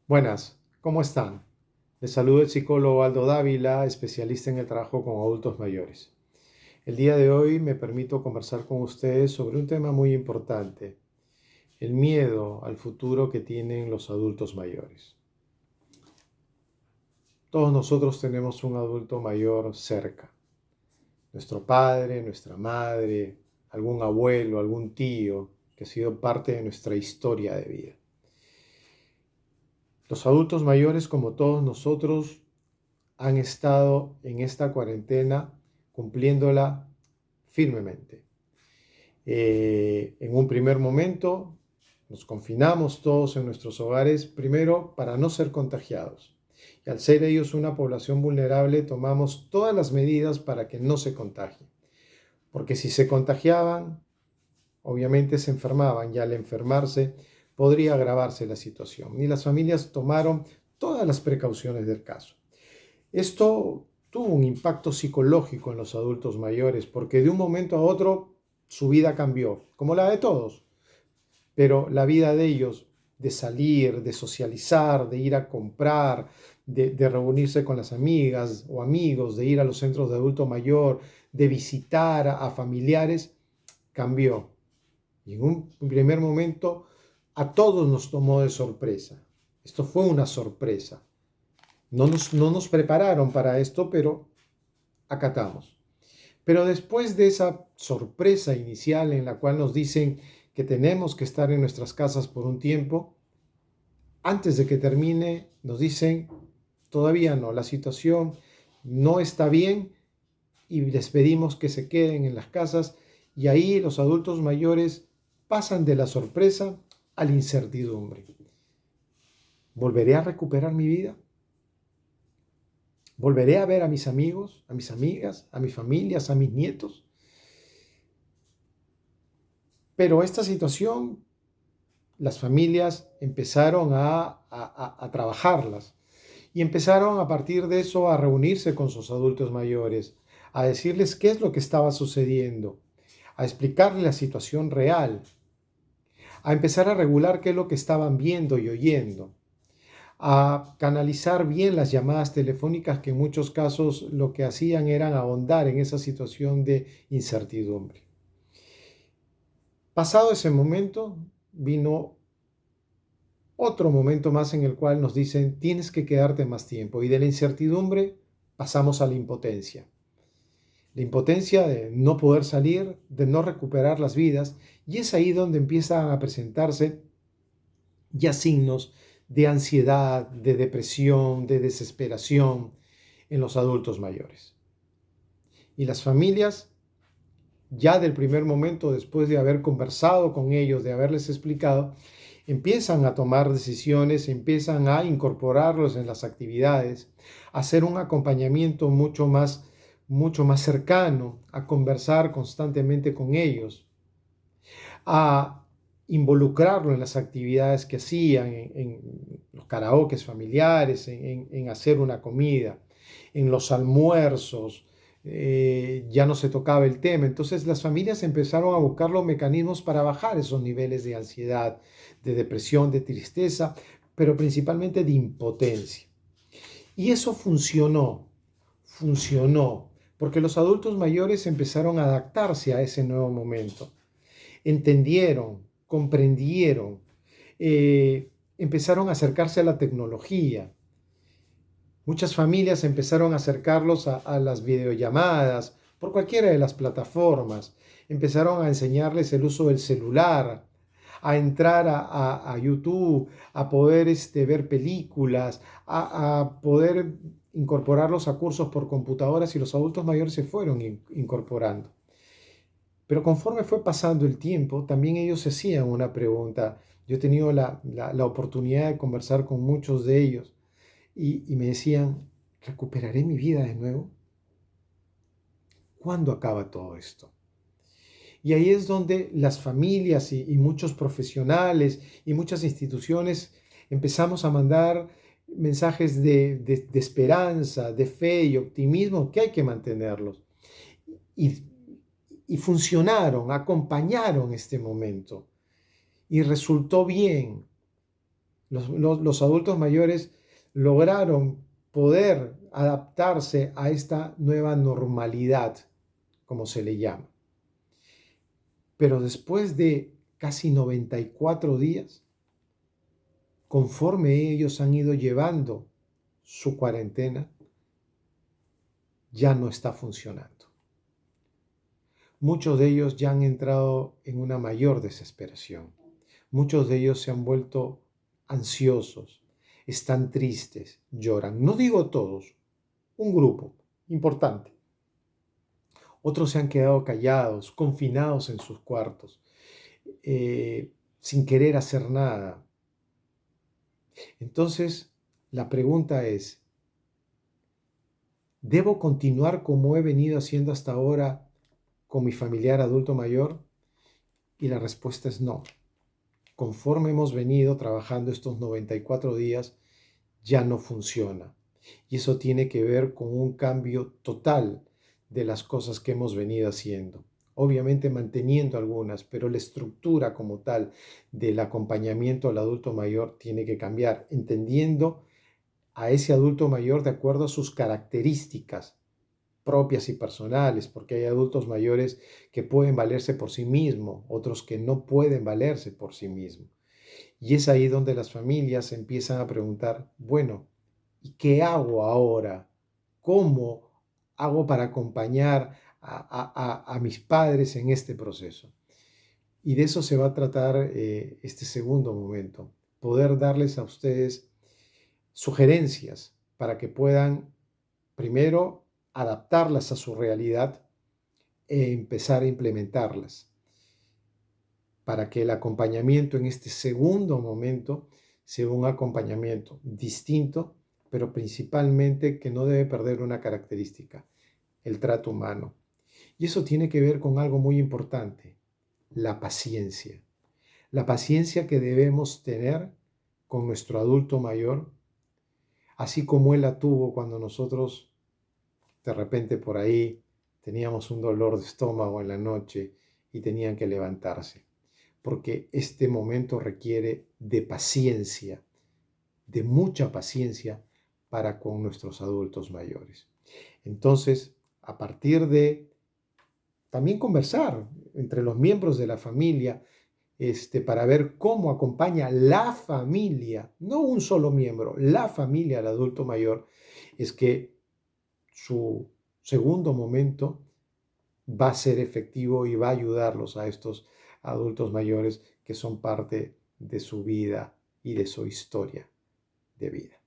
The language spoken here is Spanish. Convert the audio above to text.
Buenas, ¿cómo están? Les saluda el psicólogo Aldo Dávila, especialista en el trabajo con adultos mayores. El día de hoy me permito conversar con ustedes sobre un tema muy importante, el miedo al futuro que tienen los adultos mayores. Todos nosotros tenemos un adulto mayor cerca, nuestro padre, nuestra madre, algún abuelo, algún tío que ha sido parte de nuestra historia de vida. Los adultos mayores, como todos nosotros, han estado en esta cuarentena cumpliéndola firmemente. En un primer momento nos confinamos todos en nuestros hogares, primero para no ser contagiados. Y al ser ellos una población vulnerable, tomamos todas las medidas para que no se contagien. Porque si se contagiaban, obviamente se enfermaban y al enfermarse podría agravarse la situación. Y las familias tomaron todas las precauciones del caso. Esto tuvo un impacto psicológico en los adultos mayores porque de un momento a otro su vida cambió, como la de todos, pero la vida de ellos, de salir, de socializar, de ir a comprar, de reunirse con las amigas o amigos, de ir a los centros de adulto mayor, de visitar a familiares, cambió. Y en un primer momento a todos nos tomó de sorpresa. Esto fue una sorpresa. No nos prepararon para esto, pero acatamos. Pero después de esa sorpresa inicial en la cual nos dicen que tenemos que estar en nuestras casas por un tiempo, antes de que termine nos dicen, todavía no, la situación no está bien y les pedimos que se queden en las casas y ahí los adultos mayores pasan de la sorpresa a la incertidumbre. ¿Volveré a recuperar mi vida? ¿Volveré a ver a mis amigos, a mis amigas, a mis familias, a mis nietos? Pero esta situación, las familias empezaron a trabajarlas y empezaron a partir de eso a reunirse con sus adultos mayores, a decirles qué es lo que estaba sucediendo, a explicarles la situación real, a empezar a regular qué es lo que estaban viendo y oyendo, a canalizar bien las llamadas telefónicas que en muchos casos lo que hacían era ahondar en esa situación de incertidumbre. Pasado ese momento, vino otro momento más en el cual nos dicen tienes que quedarte más tiempo y de la incertidumbre pasamos a la impotencia de no poder salir, de no recuperar las vidas y es ahí donde empiezan a presentarse ya signos de ansiedad, de depresión, de desesperación en los adultos mayores. Y las familias, ya del primer momento, después de haber conversado con ellos, de haberles explicado, empiezan a tomar decisiones, empiezan a incorporarlos en las actividades, a hacer un acompañamiento mucho más cercano, a conversar constantemente con ellos, a involucrarlo en las actividades que hacían, en los karaokes familiares, en hacer una comida, en los almuerzos, ya no se tocaba el tema. Entonces las familias empezaron a buscar los mecanismos para bajar esos niveles de ansiedad, de depresión, de tristeza, pero principalmente de impotencia. Y eso funcionó, porque los adultos mayores empezaron a adaptarse a ese nuevo momento. Entendieron, comprendieron, empezaron a acercarse a la tecnología. Muchas familias empezaron a acercarlos a las videollamadas por cualquiera de las plataformas. Empezaron a enseñarles el uso del celular, a entrar a YouTube, a poder ver películas, a poder incorporarlos a cursos por computadoras y los adultos mayores se fueron incorporando. Pero conforme fue pasando el tiempo, también ellos se hacían una pregunta. Yo he tenido la oportunidad de conversar con muchos de ellos y me decían, ¿recuperaré mi vida de nuevo? ¿Cuándo acaba todo esto? Y ahí es donde las familias y muchos profesionales y muchas instituciones empezamos a mandar mensajes de esperanza, de fe y optimismo que hay que mantenerlos. Y, y funcionaron, acompañaron este momento y resultó bien. Los adultos mayores lograron poder adaptarse a esta nueva normalidad, como se le llama. Pero después de casi 94 días, conforme ellos han ido llevando su cuarentena, ya no está funcionando. Muchos de ellos ya han entrado en una mayor desesperación. Muchos de ellos se han vuelto ansiosos, están tristes, lloran. No digo todos, un grupo importante. Otros se han quedado callados, confinados en sus cuartos, sin querer hacer nada. Entonces, la pregunta es, ¿debo continuar como he venido haciendo hasta ahora con mi familiar adulto mayor? Y la respuesta es no. Conforme hemos venido trabajando estos 94 días, ya no funciona. Y eso tiene que ver con un cambio total de las cosas que hemos venido haciendo. Obviamente manteniendo algunas, pero la estructura como tal del acompañamiento al adulto mayor tiene que cambiar, entendiendo a ese adulto mayor de acuerdo a sus características propias y personales, porque hay adultos mayores que pueden valerse por sí mismos, otros que no pueden valerse por sí mismos. Y es ahí donde las familias empiezan a preguntar, bueno, ¿y qué hago ahora? ¿Cómo hago para acompañar a mis padres en este proceso? Y de eso se va a tratar este segundo momento, poder darles a ustedes sugerencias para que puedan primero adaptarlas a su realidad e empezar a implementarlas, para que el acompañamiento en este segundo momento sea un acompañamiento distinto, pero principalmente que no debe perder una característica, el trato humano. Y eso tiene que ver con algo muy importante, la paciencia. La paciencia que debemos tener con nuestro adulto mayor, así como él la tuvo cuando nosotros de repente por ahí teníamos un dolor de estómago en la noche y tenían que levantarse, porque este momento requiere de paciencia, de mucha paciencia para con nuestros adultos mayores. Entonces, a partir de también conversar entre los miembros de la familia, para ver cómo acompaña la familia, no un solo miembro, la familia al adulto mayor, es que su segundo momento va a ser efectivo y va a ayudarlos a estos adultos mayores que son parte de su vida y de su historia de vida.